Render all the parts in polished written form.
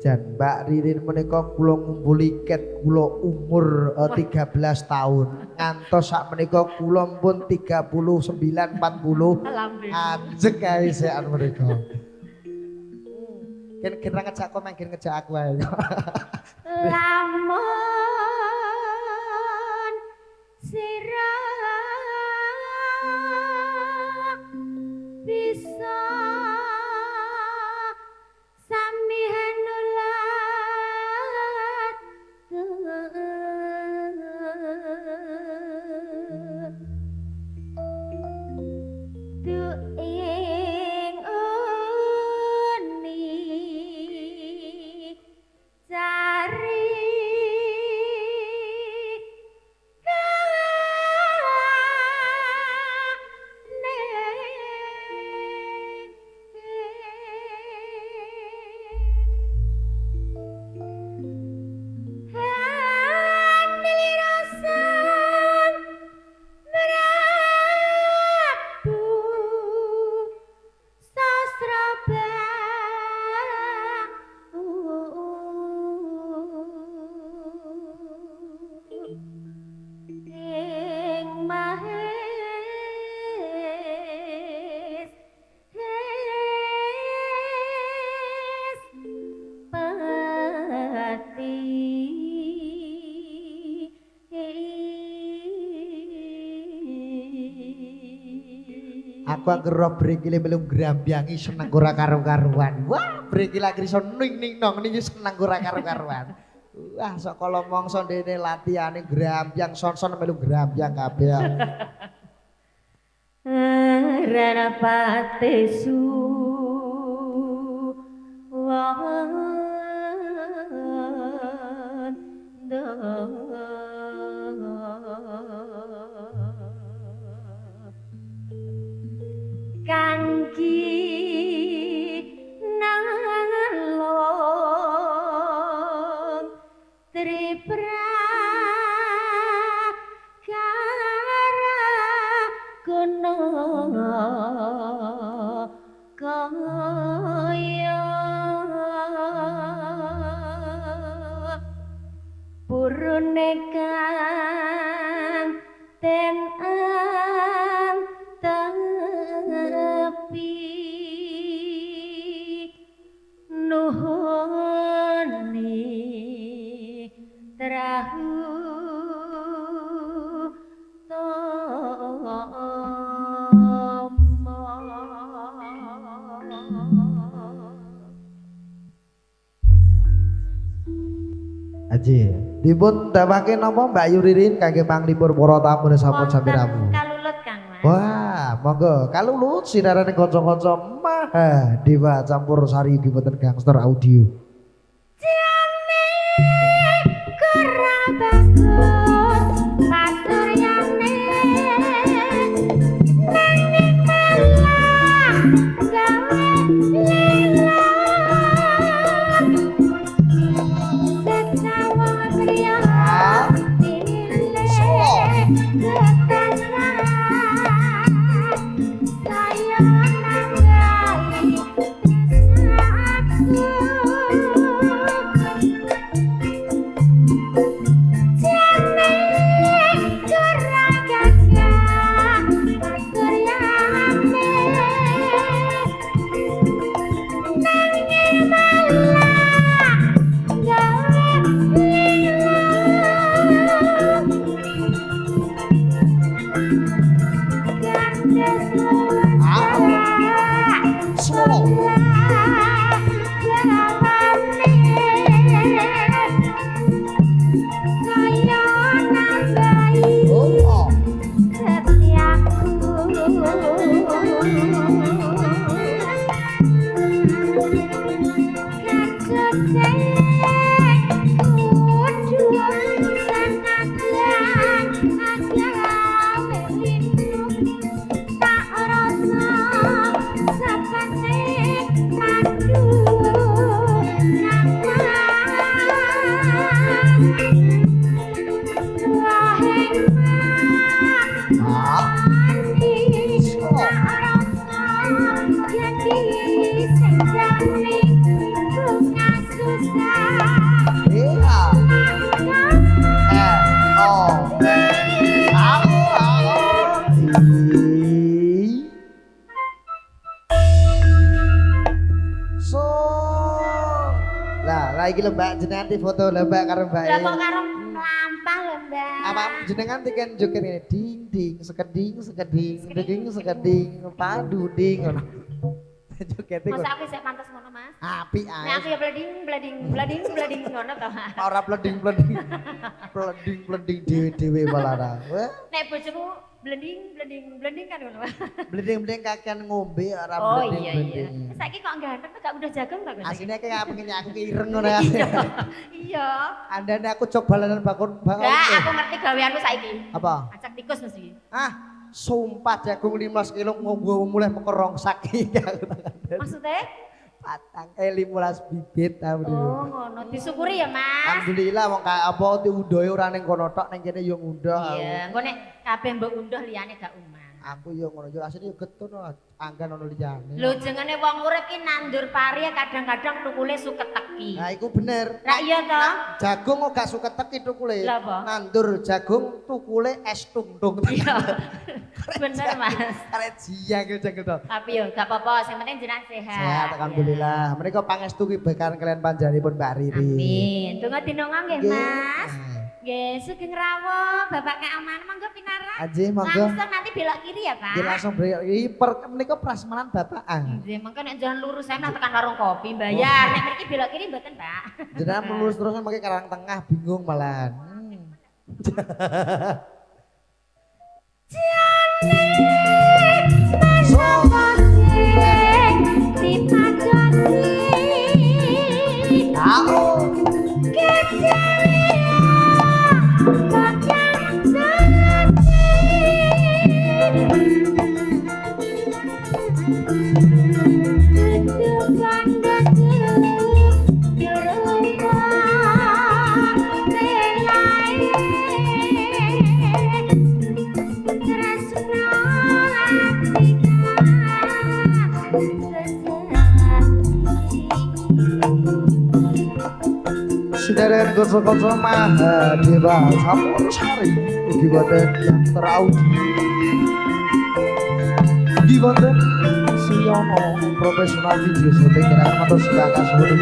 Jan Mbak Ririn menika kula ngumpuli ket kula umur 13 tahun ngantos sak menika kula pun 39 40 anjek kae sekan menika. Ken kira ngejak kok manggen ngejak aku ae. Lamun sira bisa samihan ulat tu ing uni cari Aku anggere brekile melu grambiangi seneng ora karo-karuan. Wah, brekile lagi iso ning nong niki seneng ora karo-karuan. Wah, sok kala mangsa dene latihane grambiang son-son melu grambiang kabeh. Rana patesu kangki nalong triprakara guna kaya purune kang ten tepi nuhuni terahu Aji, dipun dawake napa Mbak Yuririn kangge panglipur para tamu sampun sampiramu. Kalulut Kang Mas. Wah, monggo kalulut sinarane kanca-kanca Maha Dewa campur sari ugi boten gangster audio. Jane kurang bagus pasuryane nanging malah gawe lila setawa priya dile tak ora Lah iki lho Mbak jenengan di foto lho Mbak karo Mbak. Lah kok karo mlampah lho, Mbak. Apa jenengan tiken joget ngene ding ding sekeding sekeding ding sekeding padu ding ngono. Jogete kok. Masa aku sik pantes ngono, Mas? Apik ae. Nek aku ya bleding ngono to. Ora pleding-pleding. Pleding-pleding dhewe-dhewe malah. Wah, Nek bojoku blending kan ngono. bleding-bleding kakean ngombe ora Oh iya iya. bleding-bleding. Saiki kok ganteng gak udah jagung to, Gus? Asline kayak pengen aku ireng ngono ya. Iya. Andane aku cok balanan bakon bakon. Lah aku ngerti gaweanmu saiki. Apa? Acak tikus mesti. Sumpah jagung 15 kilo ngombe mulai mekerong sakit. Maksudnya? Patang 15 bibit ta Oh, ngono. Disyukuri ya, Mas. Alhamdulillah wong apa diundohe ora ning kono tok ning kene yo ngundoh. Iya, engko nek kabeh mbok unduh liyane gak umah. Aku yo ngono yo asline yo getun anggan ono liyane. Lho jengene wong urip ki nandur pari kadang-kadang tukule suket teki. Nah iku bener. Lah iya to? Jagung kok gak suka teki tukule. Lah apa? Nandur jagung tukule es tungtung. Iya. Bener, Mas. Karek jiang yo jagung to. Tapi yo gak apa-apa, sing penting jenengan sehat. Sehat alhamdulillah. Menika pangestu ki bekalan kalian panjenenganipun Mbak Riri. Amin. Tunggu dinonga nggih, Nggih. Mas. Nggih, sugeng rawuh, Bapak Kak Aman monggo pinarak. Aji monggo. Langsung nanti belok kiri ya, Pak. Nggih langsung beri menika prasmanan Bapak. Nggih, mengko nek jalan lurus saya nak tekan warung kopi bayar. Nek mriki belok kiri mboten, Pak. Jenengan melurus terus mangke karang tengah bingung malahan. Sedherek koso-koso Mahadeva Sampurasari ugi wonten yang teraudi. Ugi wonten Siono profesional video syuting kira-kira matur sedaya kasuhun.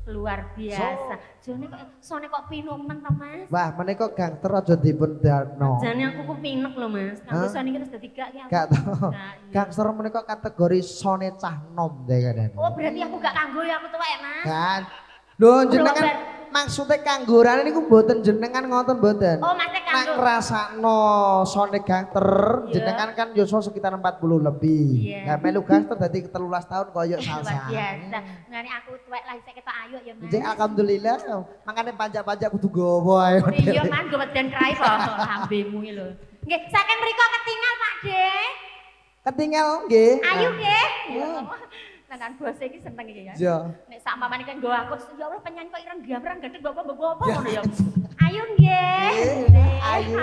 Luar biasa. Jane kok sone kok pinumen to Mas. Wah, menika gangster aja dipun darno. Jane aku ku pinek lho Mas. Kanggo Hah? sone iki terus dadi gak ki aku. Gak to. Nah, iya. Gangster menika kategori sone cah nom deh kadang. Oh berarti aku gak kanggo ya aku tuwek Mas. Kan. Lho jenengan Bar. maksudnya kanggoran niku mboten jenengan ngoten mboten. Oh Mas Nang kanggo. ngrasakno sone gangster Iya. jenengan kan yuswa sekitar 40 lebih. Iya. Nah melu gangster dadi 13 tahun koyo Luar salsa. biasa. Ngene aku tuwek lagi saya ketok ayu ya Mas. Jadi alhamdulillah makanya pajak-pajak kudu gowo ae. Iya Mas gue weden krai kok lambemu iki lho. Nggih, saking mriko ketinggal Pak De. Ketinggal nggih. Ayu nggih. Hmm. Tenan bos iki seneng iki ya. Iya. Nek sak mamane kan nggo aku ya Allah penyanyi kok ireng gambrang gedhe bapak apa ngono ya. Ayu nggih. Ayu.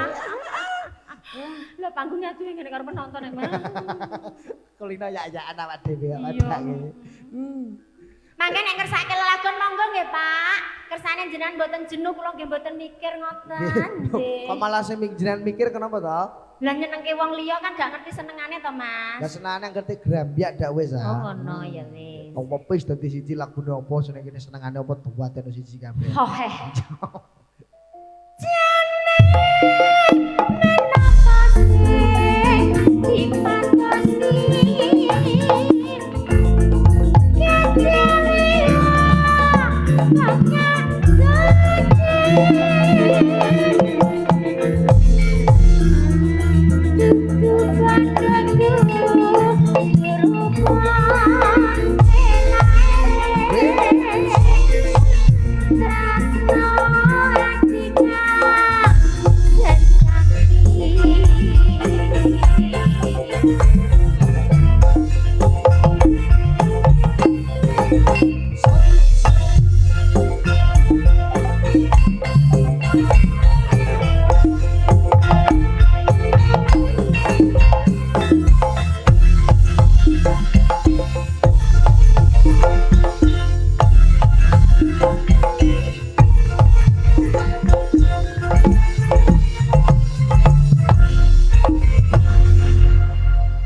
Lah panggungnya tuh ngene karo penonton nek Mas. Kulino ya-yaan awak dhewe awak Iya. dhewe. Mangke nek ngersake lelagon monggo nggih Pak. Kersane jenengan mboten jenuh kula nggih mboten mikir ngoten nggih. Kok malah sing jenengan mikir kenapa to? Lah nyenengke wong liya kan gak ngerti senengane to Mas. Lah senane ngerti grambiak dak wis Oh ah. ngono ya wis. Apa wis dadi siji lagune apa seneng kene senengane apa duwatene siji kabeh. Oh heh.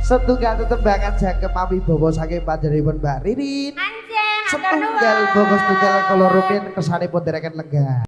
Setunggal tetembangan jangkep awibawa saking panjenenganipun Mbak Ririn. Anjing, atur Setunggal nuwun. bongos tunggal kala rumiyin kersanipun dereken lenggah.